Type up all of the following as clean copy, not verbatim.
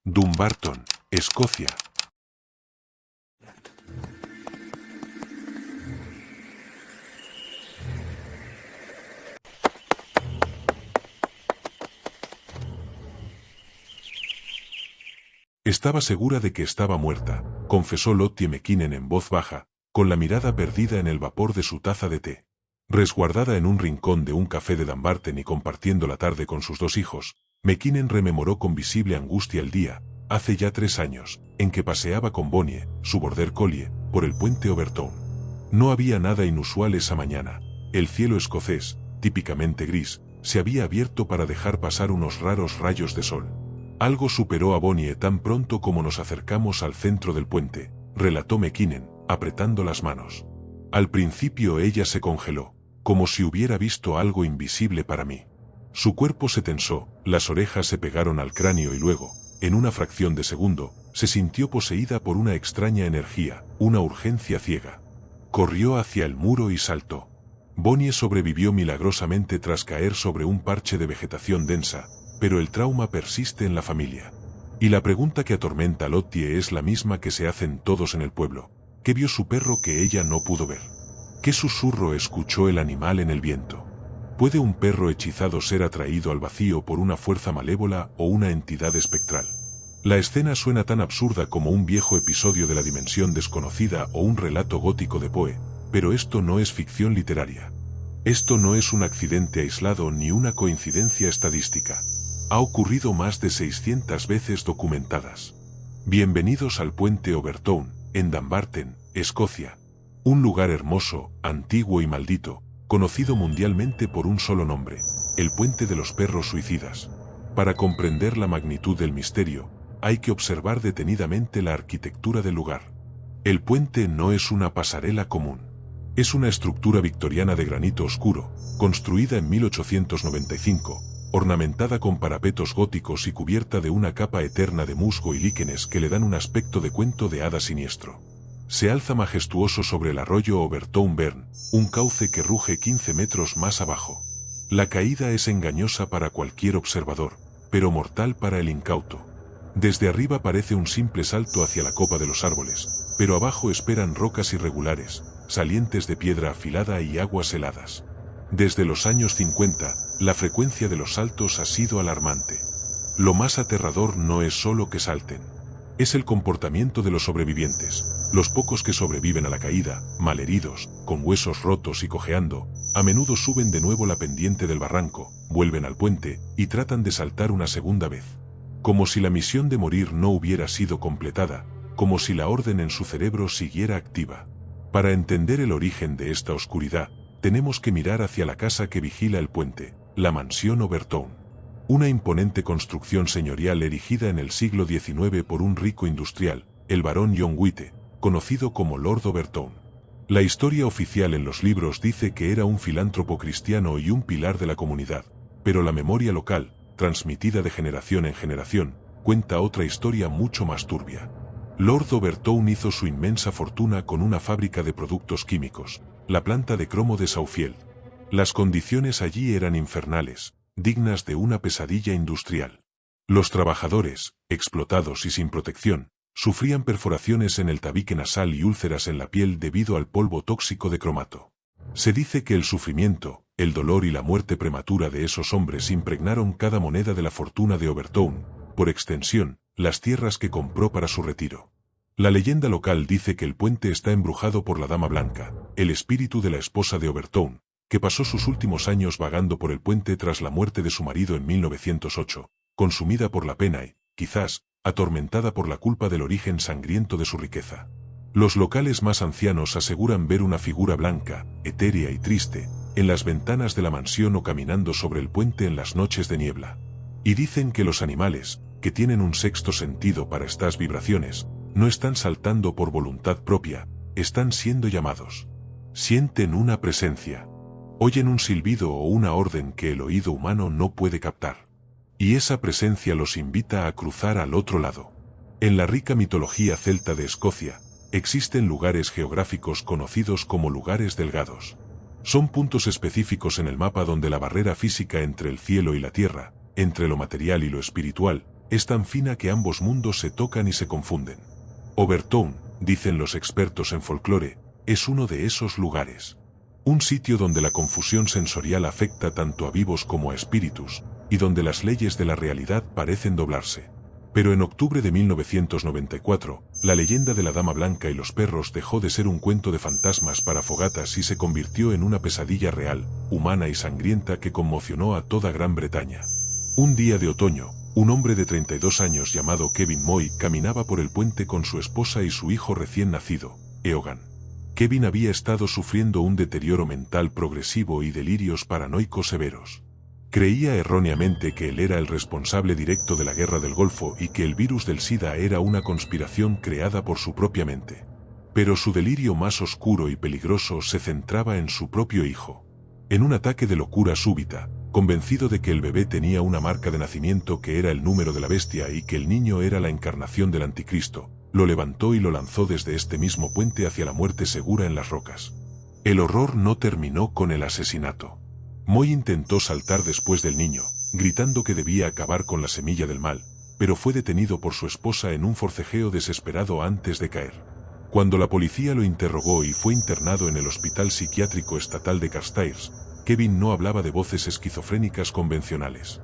Dumbarton, Escocia. Estaba segura de que estaba muerta, confesó Lottie McKinnon en voz baja, con la mirada perdida en el vapor de su taza de té. Resguardada en un rincón de un café de Dumbarton y compartiendo la tarde con sus dos hijos, McKinnon rememoró con visible angustia el día, hace ya 3 años, en que paseaba con Bonnie, su border collie, por el puente Overtoun. No había nada inusual esa mañana. El cielo escocés, típicamente gris, se había abierto para dejar pasar unos raros rayos de sol. Algo superó a Bonnie tan pronto como nos acercamos al centro del puente, relató McKinnon, apretando las manos. Al principio ella se congeló, como si hubiera visto algo invisible para mí. Su cuerpo se tensó, las orejas se pegaron al cráneo y luego, en una fracción de segundo, se sintió poseída por una extraña energía, una urgencia ciega. Corrió hacia el muro y saltó. Bonnie sobrevivió milagrosamente tras caer sobre un parche de vegetación densa, pero el trauma persiste en la familia. Y la pregunta que atormenta a Lottie es la misma que se hacen todos en el pueblo. ¿Qué vio su perro que ella no pudo ver? ¿Qué susurro escuchó el animal en el viento? ¿Puede un perro hechizado ser atraído al vacío por una fuerza malévola o una entidad espectral? La escena suena tan absurda como un viejo episodio de la dimensión desconocida o un relato gótico de Poe, pero esto no es ficción literaria. Esto no es un accidente aislado ni una coincidencia estadística. Ha ocurrido más de 600 veces documentadas. Bienvenidos al puente Overtoun, en Dumbarton, Escocia. Un lugar hermoso, antiguo y maldito, conocido mundialmente por un solo nombre, el puente de los perros suicidas. Para comprender la magnitud del misterio, hay que observar detenidamente la arquitectura del lugar. El puente no es una pasarela común. Es una estructura victoriana de granito oscuro, construida en 1895, ornamentada con parapetos góticos y cubierta de una capa eterna de musgo y líquenes que le dan un aspecto de cuento de hada siniestro. Se alza majestuoso sobre el arroyo Overtoun Burn, un cauce que ruge 15 metros más abajo. La caída es engañosa para cualquier observador, pero mortal para el incauto. Desde arriba parece un simple salto hacia la copa de los árboles, pero abajo esperan rocas irregulares, salientes de piedra afilada y aguas heladas. Desde los años 50, la frecuencia de los saltos ha sido alarmante. Lo más aterrador no es solo que salten. Es el comportamiento de los sobrevivientes. Los pocos que sobreviven a la caída, malheridos, con huesos rotos y cojeando, a menudo suben de nuevo la pendiente del barranco, vuelven al puente y tratan de saltar una segunda vez. Como si la misión de morir no hubiera sido completada, como si la orden en su cerebro siguiera activa. Para entender el origen de esta oscuridad, tenemos que mirar hacia la casa que vigila el puente, la mansión Overtoun. Una imponente construcción señorial erigida en el siglo XIX por un rico industrial, el barón John White, conocido como Lord Overtoun. La historia oficial en los libros dice que era un filántropo cristiano y un pilar de la comunidad, pero la memoria local, transmitida de generación en generación, cuenta otra historia mucho más turbia. Lord Overtoun hizo su inmensa fortuna con una fábrica de productos químicos, la planta de cromo de Southfield. Las condiciones allí eran infernales, dignas de una pesadilla industrial. Los trabajadores, explotados y sin protección, sufrían perforaciones en el tabique nasal y úlceras en la piel debido al polvo tóxico de cromato. Se dice que el sufrimiento, el dolor y la muerte prematura de esos hombres impregnaron cada moneda de la fortuna de Overtoun, por extensión, las tierras que compró para su retiro. La leyenda local dice que el puente está embrujado por la Dama Blanca, el espíritu de la esposa de Overtoun, que pasó sus últimos años vagando por el puente tras la muerte de su marido en 1908, consumida por la pena y, quizás, atormentada por la culpa del origen sangriento de su riqueza. Los locales más ancianos aseguran ver una figura blanca, etérea y triste, en las ventanas de la mansión o caminando sobre el puente en las noches de niebla. Y dicen que los animales, que tienen un sexto sentido para estas vibraciones, no están saltando por voluntad propia, están siendo llamados. Sienten una presencia. Oyen un silbido o una orden que el oído humano no puede captar. Y esa presencia los invita a cruzar al otro lado. En la rica mitología celta de Escocia, existen lugares geográficos conocidos como lugares delgados. Son puntos específicos en el mapa donde la barrera física entre el cielo y la tierra, entre lo material y lo espiritual, Es tan fina que ambos mundos se tocan y se confunden. Overtown, dicen los expertos en folclore, es uno de esos lugares. Un sitio donde la confusión sensorial afecta tanto a vivos como a espíritus, y donde las leyes de la realidad parecen doblarse. Pero en octubre de 1994, la leyenda de la Dama Blanca y los perros dejó de ser un cuento de fantasmas para fogatas y se convirtió en una pesadilla real, humana y sangrienta que conmocionó a toda Gran Bretaña. Un día de otoño, un hombre de 32 años llamado Kevin Moy caminaba por el puente con su esposa y su hijo recién nacido, Eogan. Kevin había estado sufriendo un deterioro mental progresivo y delirios paranoicos severos. Creía erróneamente que él era el responsable directo de la guerra del Golfo y que el virus del SIDA era una conspiración creada por su propia mente. Pero su delirio más oscuro y peligroso se centraba en su propio hijo. En un ataque de locura súbita, convencido de que el bebé tenía una marca de nacimiento que era el número de la bestia y que el niño era la encarnación del anticristo, lo levantó y lo lanzó desde este mismo puente hacia la muerte segura en las rocas. El horror no terminó con el asesinato. Moy intentó saltar después del niño, gritando que debía acabar con la semilla del mal, pero fue detenido por su esposa en un forcejeo desesperado antes de caer. Cuando la policía lo interrogó y fue internado en el Hospital Psiquiátrico Estatal de Carstairs, Kevin no hablaba de voces esquizofrénicas convencionales.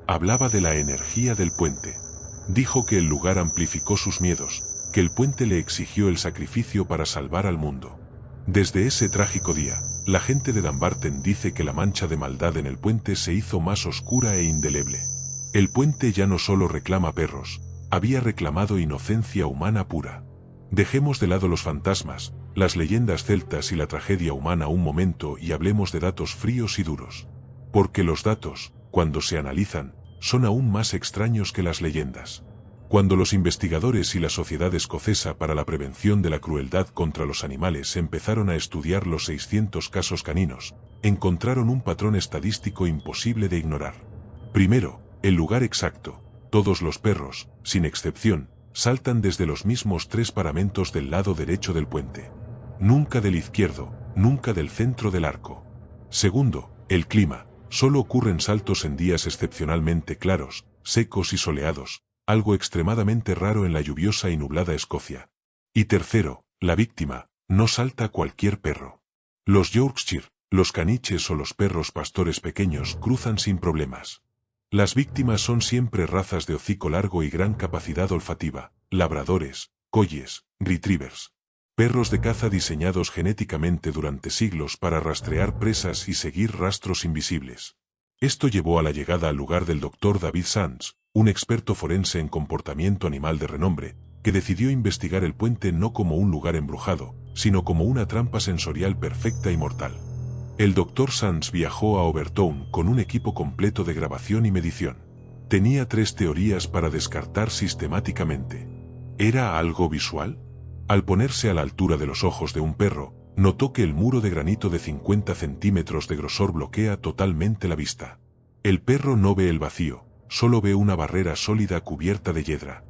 Hablaba de la energía del puente. Dijo que el lugar amplificó sus miedos, que el puente le exigió el sacrificio para salvar al mundo. Desde ese trágico día, la gente de Dumbarton dice que la mancha de maldad en el puente se hizo más oscura e indeleble. El puente ya no solo reclama perros, había reclamado inocencia humana pura. Dejemos de lado los fantasmas, las leyendas celtas y la tragedia humana un momento y hablemos de datos fríos y duros. Porque los datos, cuando se analizan, son aún más extraños que las leyendas. Cuando los investigadores y la Sociedad Escocesa para la Prevención de la Crueldad contra los Animales empezaron a estudiar los 600 casos caninos, encontraron un patrón estadístico imposible de ignorar. Primero, el lugar exacto. Todos los perros, sin excepción, saltan desde los mismos 3 paramentos del lado derecho del puente. Nunca del izquierdo, nunca del centro del arco. Segundo, el clima. Solo ocurren saltos en días excepcionalmente claros, secos y soleados, algo extremadamente raro en la lluviosa y nublada Escocia. Y tercero, la víctima, no salta cualquier perro. Los Yorkshire, los caniches o los perros pastores pequeños cruzan sin problemas. Las víctimas son siempre razas de hocico largo y gran capacidad olfativa, labradores, collies, retrievers. Perros de caza diseñados genéticamente durante siglos para rastrear presas y seguir rastros invisibles. Esto llevó a la llegada al lugar del Dr. David Sands, un experto forense en comportamiento animal de renombre, que decidió investigar el puente no como un lugar embrujado, sino como una trampa sensorial perfecta y mortal. El Dr. Sands viajó a Overtown con un equipo completo de grabación y medición. Tenía 3 teorías para descartar sistemáticamente. ¿Era algo visual? Al ponerse a la altura de los ojos de un perro, notó que el muro de granito de 50 centímetros de grosor bloquea totalmente la vista. El perro no ve el vacío, solo ve una barrera sólida cubierta de hiedra.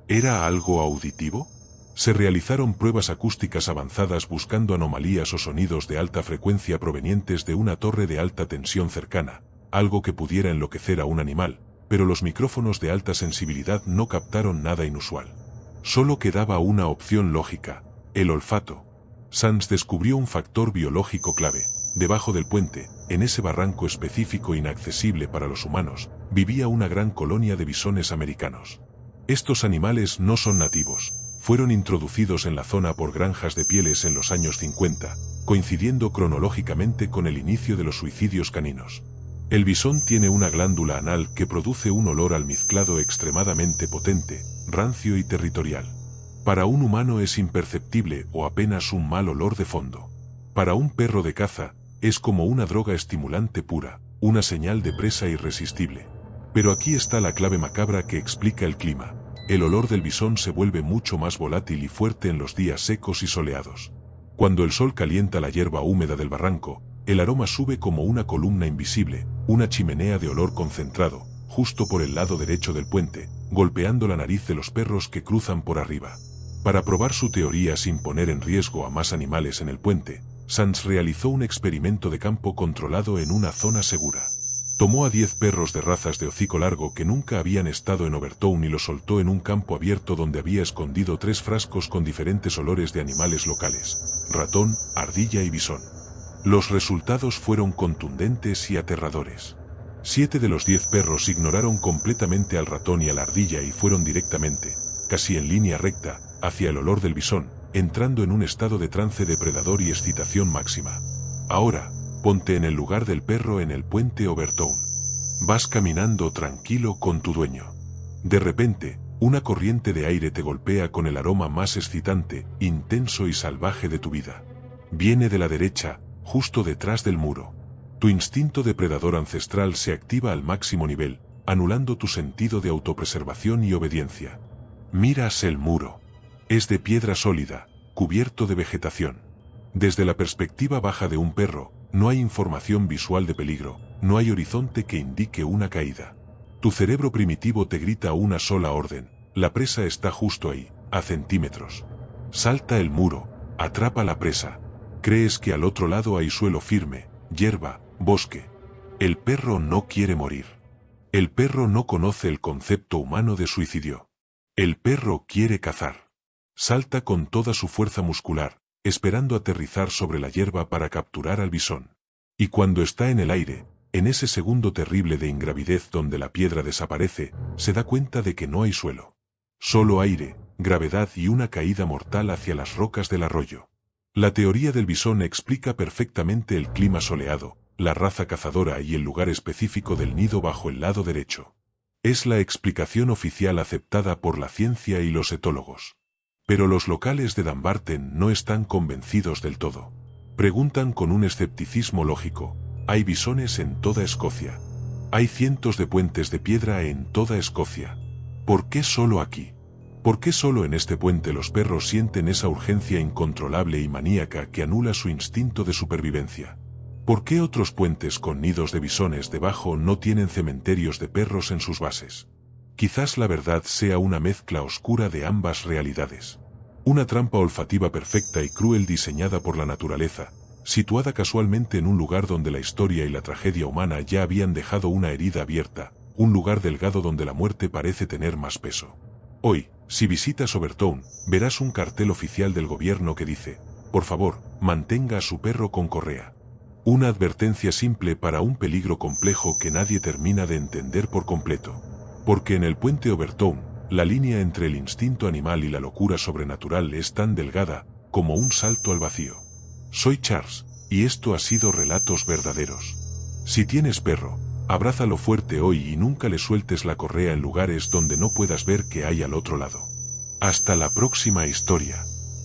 ¿Era algo auditivo? Se realizaron pruebas acústicas avanzadas buscando anomalías o sonidos de alta frecuencia provenientes de una torre de alta tensión cercana, algo que pudiera enloquecer a un animal, pero los micrófonos de alta sensibilidad no captaron nada inusual. Solo quedaba una opción lógica, el olfato. Sands descubrió un factor biológico clave. Debajo del puente, en ese barranco específico inaccesible para los humanos, vivía una gran colonia de bisones americanos. Estos animales no son nativos, fueron introducidos en la zona por granjas de pieles en los años 50, coincidiendo cronológicamente con el inicio de los suicidios caninos. El bisón tiene una glándula anal que produce un olor almizclado extremadamente potente, rancio y territorial. Para un humano es imperceptible o apenas un mal olor de fondo. Para un perro de caza, es como una droga estimulante pura, una señal de presa irresistible. Pero aquí está la clave macabra que explica el clima. El olor del bisón se vuelve mucho más volátil y fuerte en los días secos y soleados. Cuando el sol calienta la hierba húmeda del barranco, el aroma sube como una columna invisible, una chimenea de olor concentrado, justo por el lado derecho del puente, golpeando la nariz de los perros que cruzan por arriba. Para probar su teoría sin poner en riesgo a más animales en el puente, Sands realizó un experimento de campo controlado en una zona segura. Tomó a 10 perros de razas de hocico largo que nunca habían estado en Overtown y los soltó en un campo abierto donde había escondido 3 frascos con diferentes olores de animales locales: ratón, ardilla y bisón. Los resultados fueron contundentes y aterradores. 7 de los 10 perros ignoraron completamente al ratón y a la ardilla y fueron directamente, casi en línea recta, hacia el olor del bisón, entrando en un estado de trance depredador y excitación máxima. Ahora, ponte en el lugar del perro en el puente Overtown. Vas caminando tranquilo con tu dueño. De repente, una corriente de aire te golpea con el aroma más excitante, intenso y salvaje de tu vida. Viene de la derecha, justo detrás del muro. Tu instinto depredador ancestral se activa al máximo nivel, anulando tu sentido de autopreservación y obediencia. Miras el muro. Es de piedra sólida, cubierto de vegetación. Desde la perspectiva baja de un perro, no hay información visual de peligro, no hay horizonte que indique una caída. Tu cerebro primitivo te grita una sola orden: la presa está justo ahí, a centímetros. Salta el muro, atrapa la presa. Crees que al otro lado hay suelo firme, hierba, bosque. El perro no quiere morir. El perro no conoce el concepto humano de suicidio. El perro quiere cazar. Salta con toda su fuerza muscular, esperando aterrizar sobre la hierba para capturar al bisón. Y cuando está en el aire, en ese segundo terrible de ingravidez donde la piedra desaparece, se da cuenta de que no hay suelo. Solo aire, gravedad y una caída mortal hacia las rocas del arroyo. La teoría del bisón explica perfectamente el clima soleado, la raza cazadora y el lugar específico del nido bajo el lado derecho. Es la explicación oficial aceptada por la ciencia y los etólogos. Pero los locales de Dumbarton no están convencidos del todo. Preguntan con un escepticismo lógico: hay bisones en toda Escocia. Hay cientos de puentes de piedra en toda Escocia. ¿Por qué solo aquí? ¿Por qué solo en este puente los perros sienten esa urgencia incontrolable y maníaca que anula su instinto de supervivencia? ¿Por qué otros puentes con nidos de bisones debajo no tienen cementerios de perros en sus bases? Quizás la verdad sea una mezcla oscura de ambas realidades. Una trampa olfativa perfecta y cruel diseñada por la naturaleza, situada casualmente en un lugar donde la historia y la tragedia humana ya habían dejado una herida abierta, un lugar delgado donde la muerte parece tener más peso. Hoy, si visitas Overtown, verás un cartel oficial del gobierno que dice: por favor, mantenga a su perro con correa. Una advertencia simple para un peligro complejo que nadie termina de entender por completo. Porque en el puente Overtown, la línea entre el instinto animal y la locura sobrenatural es tan delgada como un salto al vacío. Soy Charles, y esto ha sido Relatos Verdaderos. Si tienes perro, abrázalo fuerte hoy y nunca le sueltes la correa en lugares donde no puedas ver qué hay al otro lado. Hasta la próxima historia.